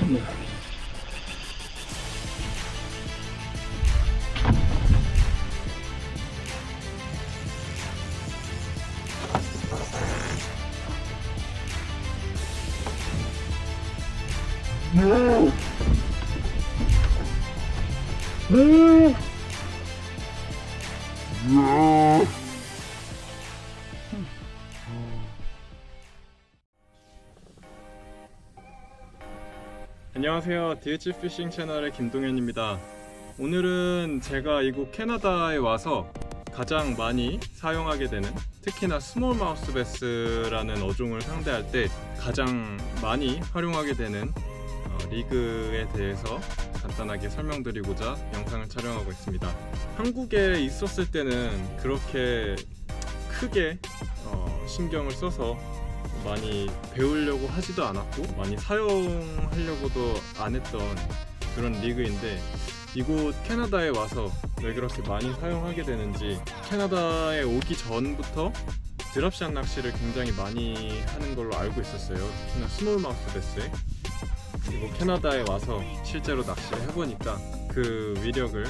네. 안녕하세요. DH 피싱 채널의 김동현입니다. 오늘은 제가 이곳 캐나다에 와서 가장 많이 사용하게 되는, 특히나 스몰 마우스 베스라는 어종을 상대할 때 가장 많이 활용하게 되는 리그에 대해서 간단하게 설명드리고자 영상을 촬영하고 있습니다. 한국에 있었을 때는 그렇게 크게 신경을 써서 많이 배우려고 하지도 않았고 많이 사용하려고도 안 했던 그런 리그인데, 이곳 캐나다에 와서 왜 그렇게 많이 사용하게 되는지, 캐나다에 오기 전부터 드랍샷 낚시를 굉장히 많이 하는 걸로 알고 있었어요. 특히나 스몰 마우스 베스에. 그리고 캐나다에 와서 실제로 낚시를 해보니까 그 위력을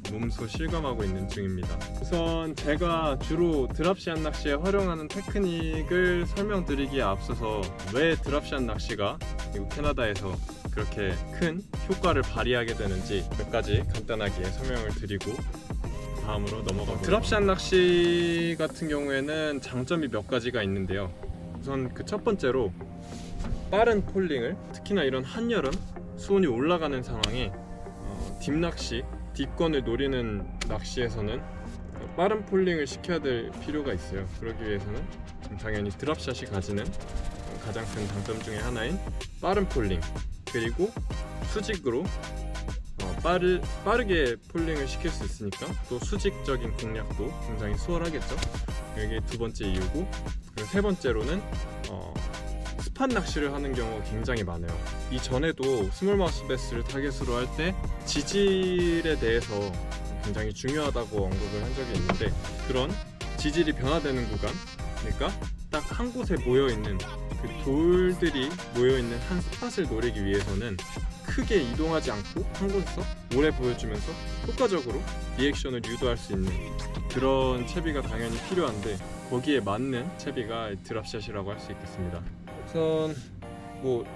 몸소 실감하고 있는 중입니다. 우선 제가 주로 드랍샷 낚시에 활용하는 테크닉을 설명드리기에 앞서서 왜 드랍샷 낚시가 미국 캐나다에서 그렇게 큰 효과를 발휘하게 되는지 몇 가지 간단하게 설명을 드리고 다음으로 넘어가고, 드랍샷 낚시 같은 경우에는 장점이 몇 가지가 있는데요. 우선 그 첫 번째로 빠른 폴링을, 특히나 이런 한여름 수온이 올라가는 상황에 딥낚시, 딥건을 노리는 낚시에서는 빠른 폴링을 시켜야 될 필요가 있어요. 그러기 위해서는 당연히 드랍샷이 가지는 가장 큰 장점 중에 하나인 빠른 폴링, 그리고 수직으로 빠르게 폴링을 시킬 수 있으니까 또 수직적인 공략도 굉장히 수월하겠죠. 이게 두 번째 이유고, 그리고 세 번째로는 스팟 낚시를 하는 경우가 굉장히 많아요. 이전에도 스몰 마우스 베스를 타겟으로 할 때 지질에 대해서 굉장히 중요하다고 언급을 한 적이 있는데, 그런 지질이 변화되는 구간, 그러니까 딱 한 곳에 모여있는 그 돌들이 모여있는 한 스팟을 노리기 위해서는 크게 이동하지 않고 한 곳에서 오래 보여주면서 효과적으로 리액션을 유도할 수 있는 그런 채비가 당연히 필요한데, 거기에 맞는 채비가 드랍샷이라고 할 수 있겠습니다. 우선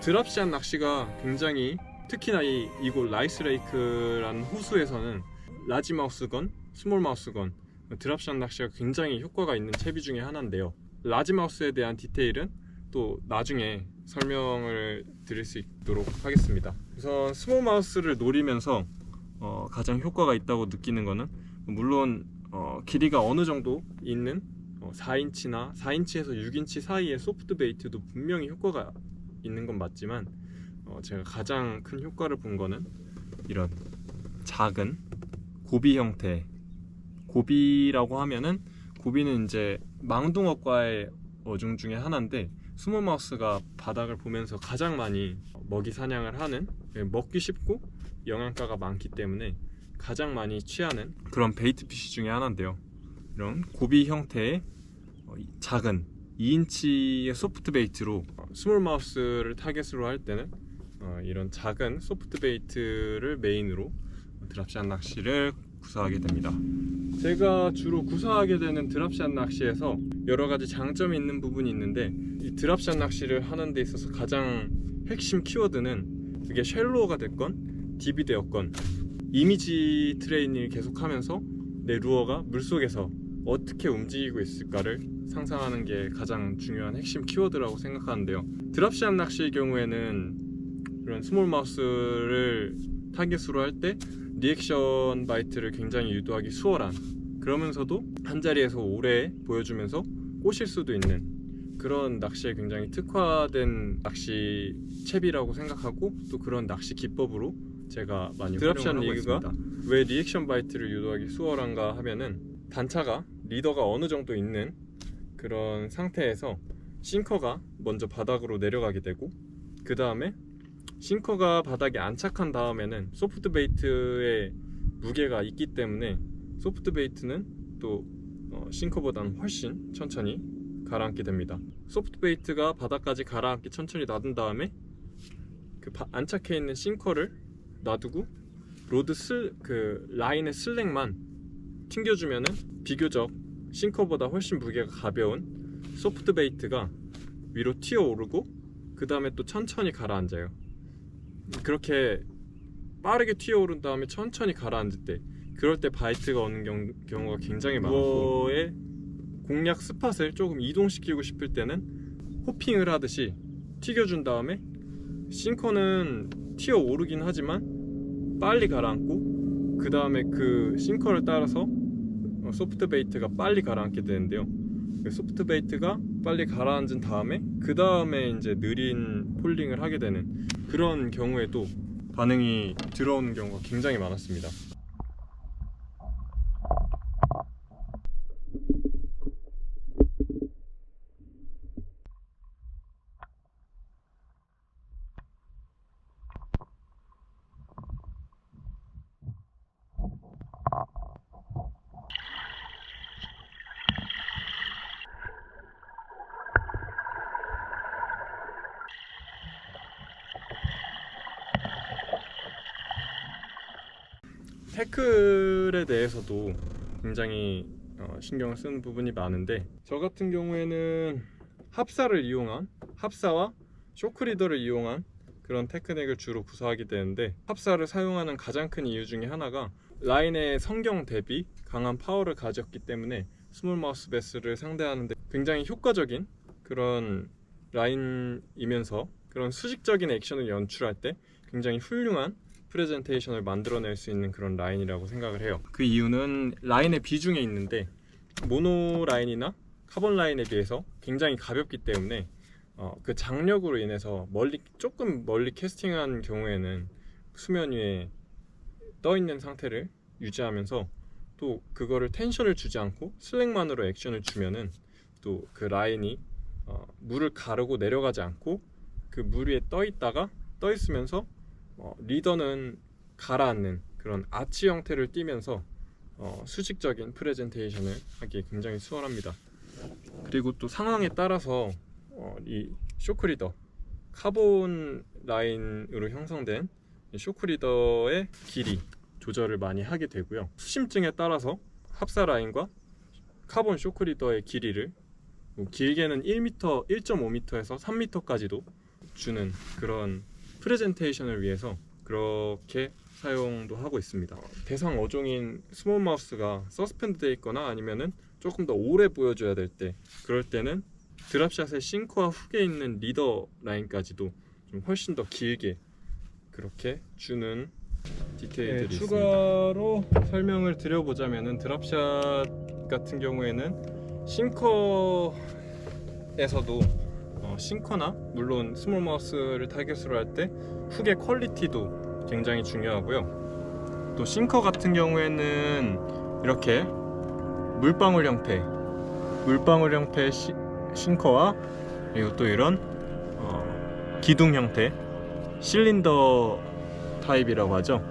드랍샷 낚시가 굉장히, 특히나 이곳 라이스 레이크라는 호수에서는 라지 마우스건, 스몰 마우스건, 드랍샷 낚시가 굉장히 효과가 있는 채비 중에 하나인데요. 라지 마우스에 대한 디테일은 또 나중에 설명을 드릴 수 있도록 하겠습니다. 우선 스몰 마우스를 노리면서 가장 효과가 있다고 느끼는 거는, 물론 길이가 어느 정도 있는 4인치나 4인치에서 6인치 사이의 소프트 베이트도 분명히 효과가 있는 건 맞지만, 제가 가장 큰 효과를 본 거는 이런 작은 고비 형태. 고비라고 하면은, 고비는 이제 망둥어과의 어종 중에 하나인데, 스몰 마우스가 바닥을 보면서 가장 많이 먹이 사냥을 하는, 먹기 쉽고 영양가가 많기 때문에 가장 많이 취하는 그런 베이트 피쉬 중에 하나인데요. 이런 고비 형태의 작은 2인치의 소프트 베이트로 스몰 마우스를 타겟으로 할 때는 이런 작은 소프트 베이트를 메인으로 드랍샷 낚시를 구사하게 됩니다. 제가 주로 구사하게 되는 드랍샷 낚시에서 여러 가지 장점이 있는 부분이 있는데, 이 드랍샷 낚시를 하는 데 있어서 가장 핵심 키워드는, 그게 쉘로어가 됐건 딥이 되었건 이미지 트레이닝을 계속하면서 내 루어가 물속에서 어떻게 움직이고 있을까를 상상하는 게 가장 중요한 핵심 키워드라고 생각하는데요. 드랍샷 낚시의 경우에는 이런 스몰 마우스를 타겟으로 할 때 리액션 바이트를 굉장히 유도하기 수월한, 그러면서도 한자리에서 오래 보여주면서 꼬실 수도 있는 그런 낚시에 굉장히 특화된 낚시 채비라고 생각하고, 또 그런 낚시 기법으로 제가 많이 드랍샷 리그가 왜 리액션 바이트를 유도하기 수월한가 하면은, 단차가, 리더가 어느 정도 있는 그런 상태에서 싱커가 먼저 바닥으로 내려가게 되고, 그 다음에 싱커가 바닥에 안착한 다음에는 소프트 베이트의 무게가 있기 때문에 소프트 베이트는 또 싱커보다는 훨씬 천천히 가라앉게 됩니다. 소프트 베이트가 바닥까지 가라앉기 천천히 놔둔 다음에 안착해 있는 싱커를 놔두고 라인의 슬랙만 튕겨주면은 비교적 싱커보다 훨씬 무게가 가벼운 소프트 베이트가 위로 튀어오르고 그 다음에 또 천천히 가라앉아요. 그렇게 빠르게 튀어오른 다음에 천천히 가라앉을 때, 그럴 때 바이트가 오는 경우가 굉장히 많고, 루어의 공략 스팟을 조금 이동시키고 싶을 때는 호핑을 하듯이 튀겨준 다음에 싱커는 튀어오르긴 하지만 빨리 가라앉고, 그 다음에 그 싱커를 따라서 소프트 베이트가 빨리 가라앉게 되는데요. 소프트 베이트가 빨리 가라앉은 다음에 그 다음에 이제 느린 폴링을 하게 되는 그런 경우에도 반응이 들어오는 경우가 굉장히 많았습니다. 태클에 대해서도 굉장히 신경을 쓰는 부분이 많은데, 저 같은 경우에는 합사와 쇼크리더를 이용한 그런 테크닉을 주로 구사하게 되는데, 합사를 사용하는 가장 큰 이유 중에 하나가 라인의 성경 대비 강한 파워를 가졌기 때문에 스몰 마우스 베스를 상대하는데 굉장히 효과적인 그런 라인이면서 그런 수직적인 액션을 연출할 때 굉장히 훌륭한 프레젠테이션을 만들어낼 수 있는 그런 라인이라고 생각을 해요. 그 이유는 라인의 비중에 있는데, 모노 라인이나 카본 라인에 비해서 굉장히 가볍기 때문에 그 장력으로 인해서 조금 멀리 캐스팅한 경우에는 수면 위에 떠 있는 상태를 유지하면서 또 그거를 텐션을 주지 않고 슬랙만으로 액션을 주면은 또 그 라인이 물을 가르고 내려가지 않고 그 물 위에 떠 있으면서 리더는 가라앉는 그런 아치 형태를 띠면서 수직적인 프레젠테이션을 하기에 굉장히 수월합니다. 그리고 또 상황에 따라서 이 쇼크리더, 카본 라인으로 형성된 쇼크리더의 길이 조절을 많이 하게 되고요. 수심증에 따라서 합사 라인과 카본 쇼크리더의 길이를 길게는 1m, 1.5m에서 3m까지도 주는 그런 프레젠테이션을 위해서 그렇게 사용도 하고 있습니다. 대상 어종인 스몰 마우스가 서스펜드 되어 있거나 아니면은 조금 더 오래 보여줘야 될 때, 그럴 때는 드랍샷의 싱커와 훅에 있는 리더 라인까지도 좀 훨씬 더 길게 그렇게 주는 디테일들이 있습니다. 추가로 설명을 드려보자면은 드랍샷 같은 경우에는 싱커에서도 싱커나 물론 스몰 마우스를 타겟으로 할 때 훅의 퀄리티도 굉장히 중요하고요. 또 싱커 같은 경우에는 이렇게 물방울 형태의 싱커와 그리고 또 이런 기둥 형태, 실린더 타입이라고 하죠.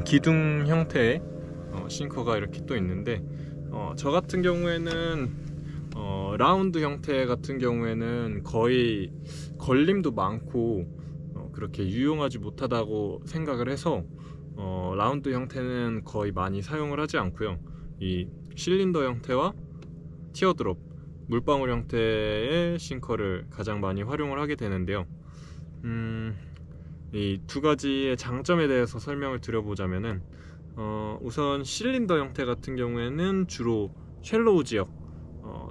기둥 형태의 싱커가 이렇게 또 있는데, 저 같은 경우에는 라운드 형태 같은 경우에는 거의 걸림도 많고 그렇게 유용하지 못하다고 생각을 해서 라운드 형태는 거의 많이 사용을 하지 않고요. 이 실린더 형태와 티어드롭, 물방울 형태의 싱커를 가장 많이 활용을 하게 되는데요. 이 두 가지의 장점에 대해서 설명을 드려보자면은 우선 실린더 형태 같은 경우에는 주로 쉘로우 지역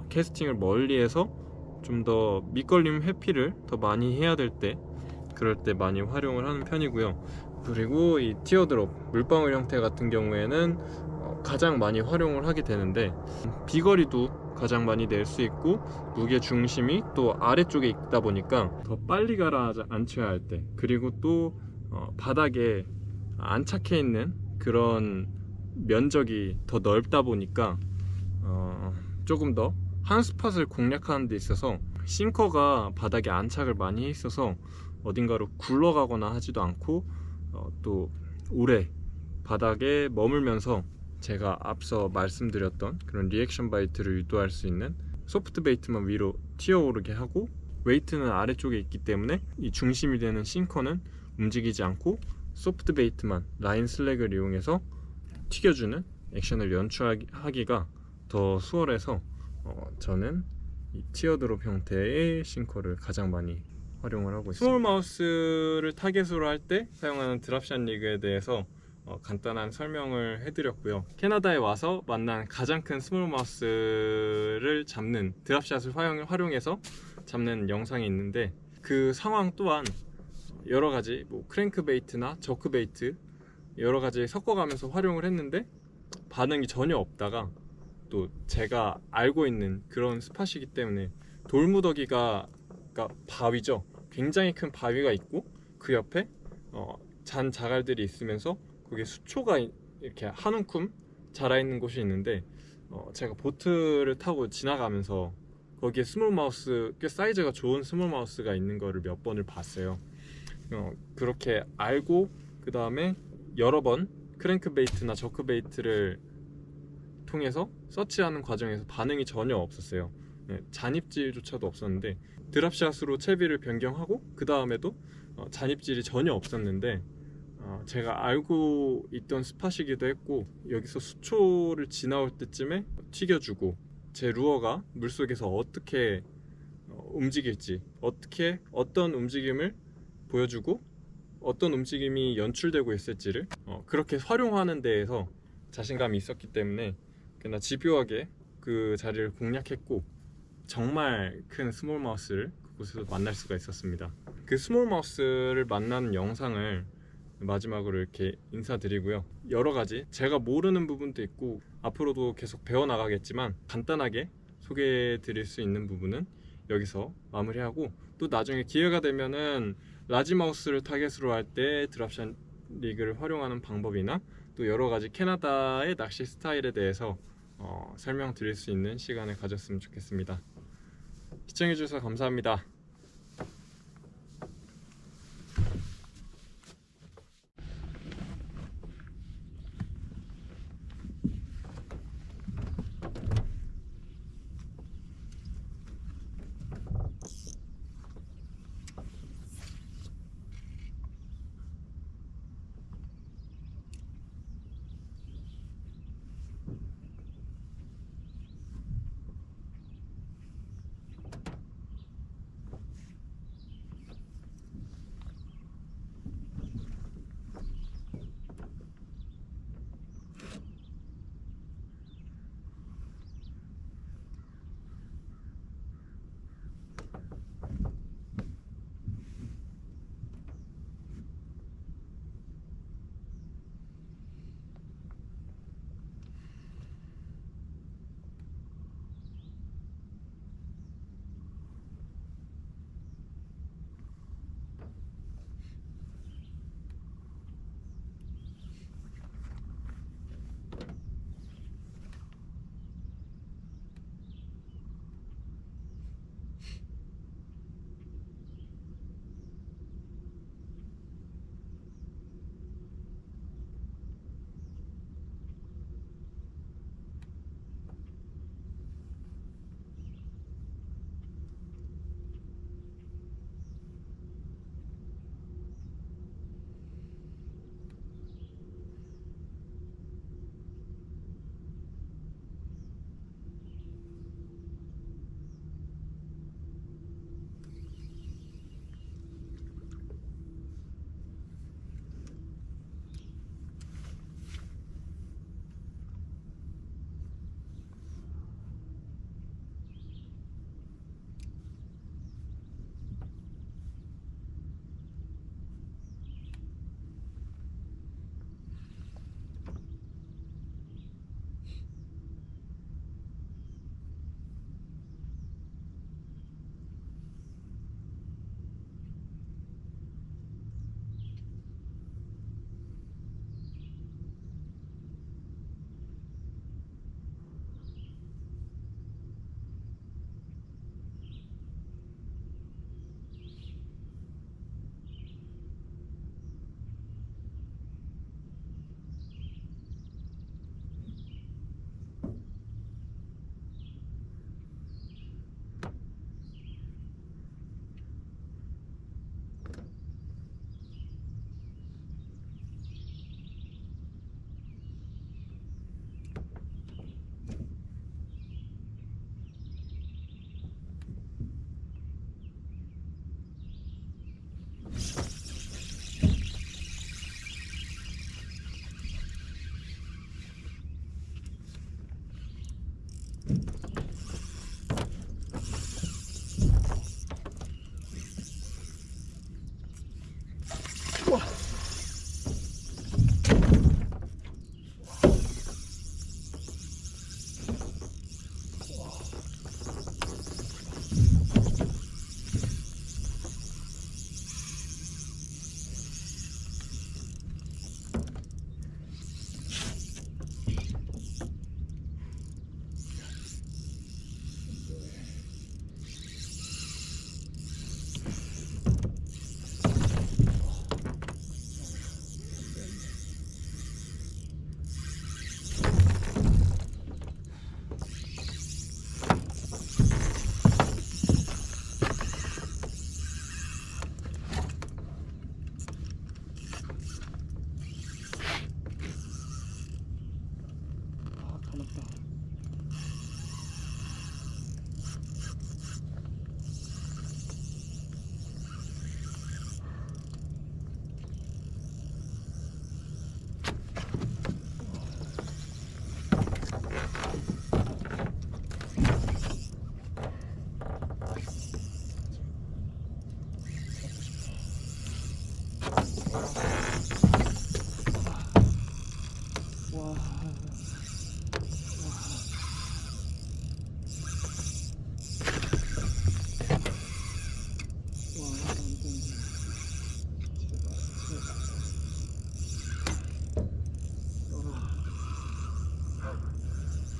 캐스팅을 멀리해서 좀 더 밑걸림 회피를 더 많이 해야 될 때, 그럴 때 많이 활용을 하는 편이고요. 그리고 이 티어드롭, 물방울 형태 같은 경우에는 가장 많이 활용을 하게 되는데, 비거리도 가장 많이 낼 수 있고 무게 중심이 또 아래쪽에 있다 보니까 더 빨리 가라앉혀야 할 때, 그리고 또 바닥에 안착해 있는 그런 면적이 더 넓다 보니까 조금 더 한 스팟을 공략하는 데 있어서 싱커가 바닥에 안착을 많이 해 있어서 어딘가로 굴러가거나 하지도 않고 또 오래 바닥에 머물면서 제가 앞서 말씀드렸던 그런 리액션 바이트를 유도할 수 있는 소프트 베이트만 위로 튀어오르게 하고 웨이트는 아래쪽에 있기 때문에 이 중심이 되는 싱커는 움직이지 않고 소프트 베이트만 라인 슬랙을 이용해서 튀겨주는 액션을 연출하기가 더 수월해서 저는 이 티어드롭 형태의 싱커를 가장 많이 활용을 하고 있습니다. 스몰 마우스를 타겟으로 할 때 사용하는 드랍샷 리그에 대해서 간단한 설명을 해드렸고요. 캐나다에 와서 만난 가장 큰 스몰 마우스를 잡는 드랍샷을 활용해서 잡는 영상이 있는데, 그 상황 또한 여러가지 크랭크 베이트나 저크 베이트 여러가지 섞어가면서 활용을 했는데 반응이 전혀 없다가, 또 제가 알고 있는 그런 스팟이기 때문에 돌무더기가, 그러니까 바위죠, 굉장히 큰 바위가 있고 그 옆에 잔 자갈들이 있으면서 거기에 수초가 이렇게 한 움큼 자라있는 곳이 있는데, 제가 보트를 타고 지나가면서 거기에 스몰 마우스, 꽤 사이즈가 좋은 스몰 마우스가 있는 거를 몇 번을 봤어요. 그렇게 알고 그 다음에 여러 번 크랭크 베이트나 저크 베이트를 통해서 서치하는 과정에서 반응이 전혀 없었어요. 잔입질조차도 없었는데, 드랍샷으로 채비를 변경하고 그 다음에도 잔입질이 전혀 없었는데, 제가 알고 있던 스팟이기도 했고, 여기서 수초를 지나올 때쯤에 튀겨주고 제 루어가 물속에서 어떻게 움직일지, 어떤 움직임을 보여주고 어떤 움직임이 연출되고 있을지를 그렇게 활용하는 데에서 자신감이 있었기 때문에 그냥 집요하게 그 자리를 공략했고, 정말 큰 스몰 마우스를 그곳에서 만날 수가 있었습니다. 그 스몰 마우스를 만나는 영상을 마지막으로 이렇게 인사드리고요. 여러가지 제가 모르는 부분도 있고 앞으로도 계속 배워나가겠지만, 간단하게 소개해 드릴 수 있는 부분은 여기서 마무리하고, 또 나중에 기회가 되면은 라지 마우스를 타겟으로 할 때 드랍샷 리그를 활용하는 방법이나 또 여러가지 캐나다의 낚시 스타일에 대해서 설명드릴 수 있는 시간을 가졌으면 좋겠습니다. 시청해주셔서 감사합니다.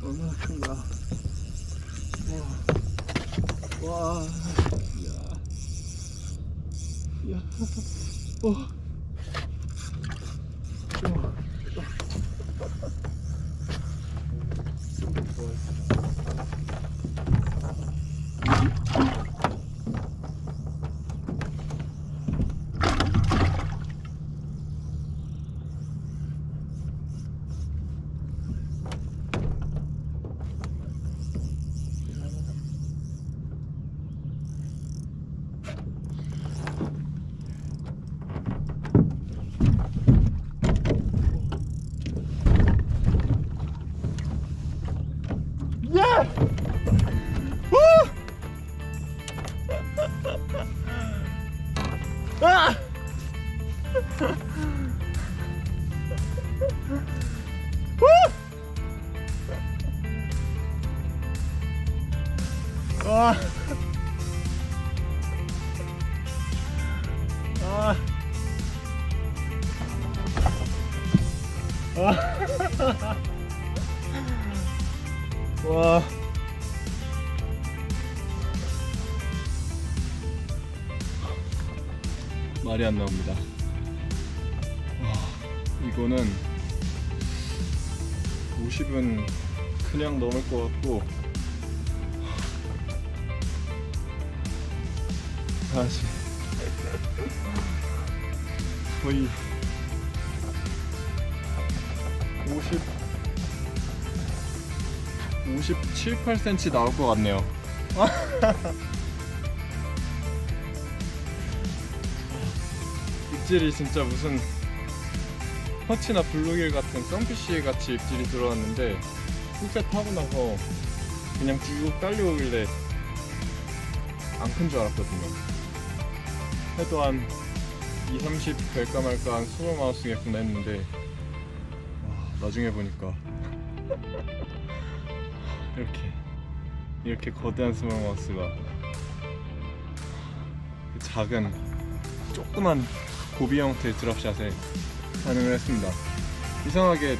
얼마나 큰가. 와, 야, 야, 아, 아, 와, 말이 안 나옵니다. 와, 이거는 50은 그냥 넘을 것 같고, 다시 거의 57, 8cm 나올 것 같네요. 입질이 진짜 무슨 허치나 블루길 같은 썬피쉬 같이 입질이 들어왔는데 훅에 타고 나서 그냥 쭉 딸려오길래 안 큰 줄 알았거든요. 해도 한 20-30 될까 말까 한 스몰마우스겠구나 했는데 나중에 보니까 이렇게 거대한 스몰마우스가 작은 조그만 고비 형태의 드랍샷에 반응을 했습니다. 이상하게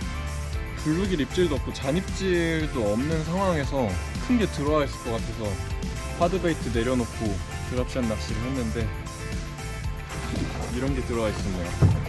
블루길 입질도 없고 잔입질도 없는 상황에서 큰 게 들어와 있을 것 같아서 하드베이트 내려놓고 드랍샷 낚시를 했는데 이런 게 들어와 있었네요.